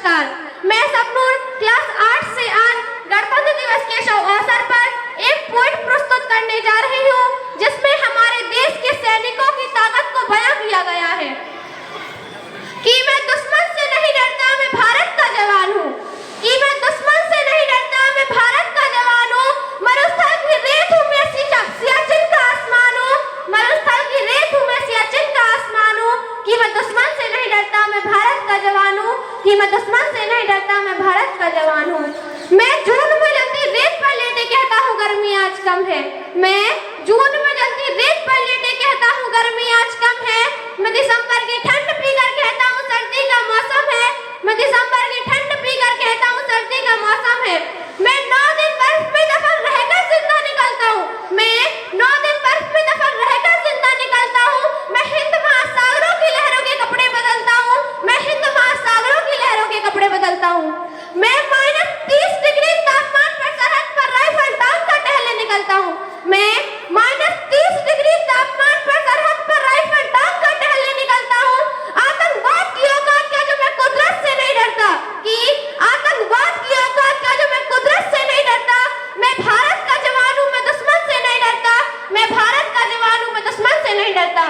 नमस्कार। मैं सपनूर क्लास 8 से आज गणतंत्र दिवस के शुभ अवसर पर एक पोएट प्रस्तुत करने जा रही हूँ, जिसमें हमारे देश के सैनिकों की ताकत को बयां किया गया है कि मैं दुश्मन से नहीं डरता, मैं भारत का जवान हूँ। कि मैं दुश्मन से नहीं डरता, मैं भारत का जवान हूँ। मरुस्थल की रेत हूँ मैं, सियाचिन का आसमान हूँ। मरुस्थल की रेत हूँ मैं, सियाचिन का आसमान हूँ। कि मैं दुश्मन से नहीं डरता, मैं भारत का जवान हूँ। कि मैं दुश्मन से नहीं डरता, मैं भारत का जवान हूँ। मैं जून में जलती रेत पर लेटे कहता हूँ गर्मी आज कम है। मैं जून में जलती रेत पर लेटे कहता हूँ गर्मी आज कम है। मैं दिसंबर की ठंड पीकर कहता हूँ सर्दी का मौसम है। मैं दिसंबर की ठंड पीकर कहता हूँ सर्दी का मौसम है। मैं 9 दिन बर्फ में दफन रहकर जिंदा निकलता हूँ। मैं 9 दिन बर्फ में दफन रहकर जिंदा निकलता हूँ। मैं हिंद महासागरों की लहरों के कपड़े बदलता हूँ। मैं हिंद महासागरों की लहरों के कपड़े बदलता हूँ। मैं -30 डिग्री तापमान पर सरहद पर राइफल टांग कर टहलने निकलता हूँ। मैं -30 डिग्री तापमान पर सरहद पर राइफल टांग कर टहलने निकलता हूँ। आतंकवाद की औकात क्या जो मैं कुदरत से नहीं डरता। कि आतंकवाद की औकात क्या जो मैं कुदरत से नहीं डरता। मैं भारत का जवान हूँ, मैं दुश्मन से नहीं डरता। मैं भारत का जवान हूँ, मैं दुश्मन से नहीं डरता।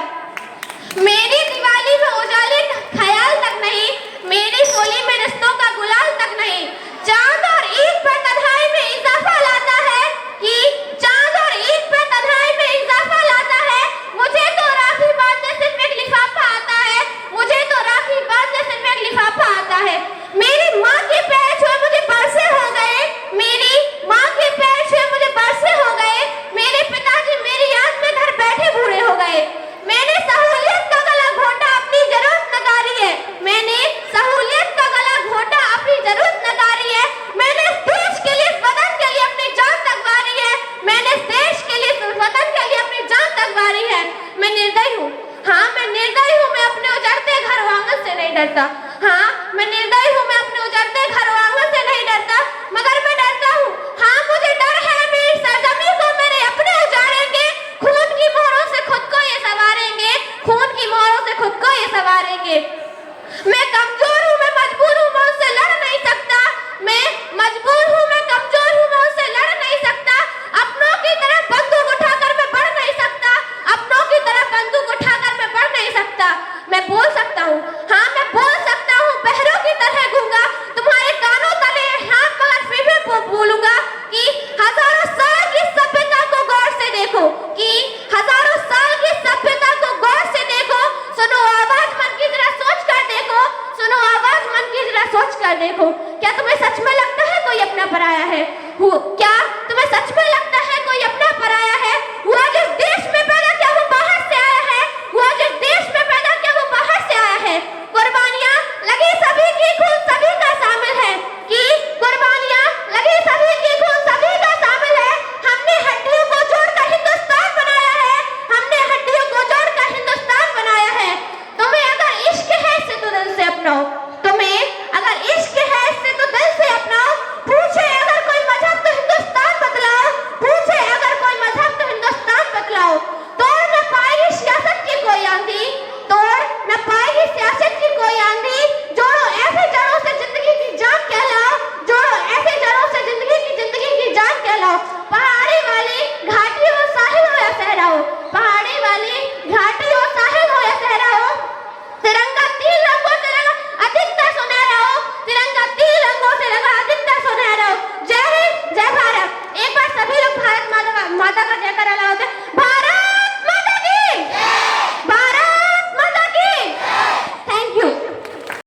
मेरी दिवाली में उजाले का ख्याल तक नहीं, मेरी होली में रिश्तों का गुलाल तक नहीं। चांद और ईद पर तन्हाई में इजाफा लाता है। कि चांद और ईद पर तन्हाई में इजाफा लाता है। मुझे तो राखी बांधने सिर्फ एक लिफाफा आता है। मुझे तो राखी बांधने सिर्फ एक लिफाफा आता है। मेरी माँ के पैर छुए मुझे बरसे हो गए। मेरी माँ के पैर छुए मुझे बरसे हो गए। मेरे पिताजी मेरी याद में घर बैठे बूढ़े हो गए। मैंने सहूलियत का गला घोटा, अपनी जरूरत नकारी है। मैंने सहूलियत का गला घोटा, अपनी जरूरत नकारी है। मैंने इस देश के लिए, इस वतन के लिए अपनी जान तक वारी है। मैंने इस देश के लिए, इस वतन के लिए अपनी जान तक वारी है। मैं निर्दयी हूँ, हाँ मैं निर्दयी हूँ। मैं अपने उजड़ते घर आंगन से नहीं डरता। हाँ मैं निर्दयी हूँ, मैं अपने उजड़ते घर आंगन से नहीं डरता। मगर मैं डरता हूँ, हाँ मुझे डर है मेरी सरजमी को मेरे अपने उजाड़ेंगे। खून की मोहरों से खुद को ये सवारेंगे। खून की मोहरों से खुद को ये सवारेंगे। मैं कमजोर हूँ, मैं मजबूर हूँ, मैं उससे लड़ नहीं सकता। मैं मजबूर हूँ, मैं कमजोर हूँ, मैं उससे लड़ नहीं सकता। अपनों की तरफ बंदूक उठाकर मैं बढ़ नहीं सकता। अपनों की तरफ बंदूक उठाकर मैं बढ़ नहीं सकता। मैं बोल सकता हूँ, हाँ मैं बोल सकता हूँ, बहरों की तरह गूंगा। तुम्हारे कानों तले हाथ मगर फिर भी बोलूंगा कि हजारों साल की सभ्यता को गौर से देखो। कि हजारों साल की सभ्यता को गौर से देखो। सुनो आवाज मन की जरा सोच कर देखो। सुनो आवाज मन की जरा सोच कर देखो। क्या तुम्हें सच में लगता है कोई अपना पराया है?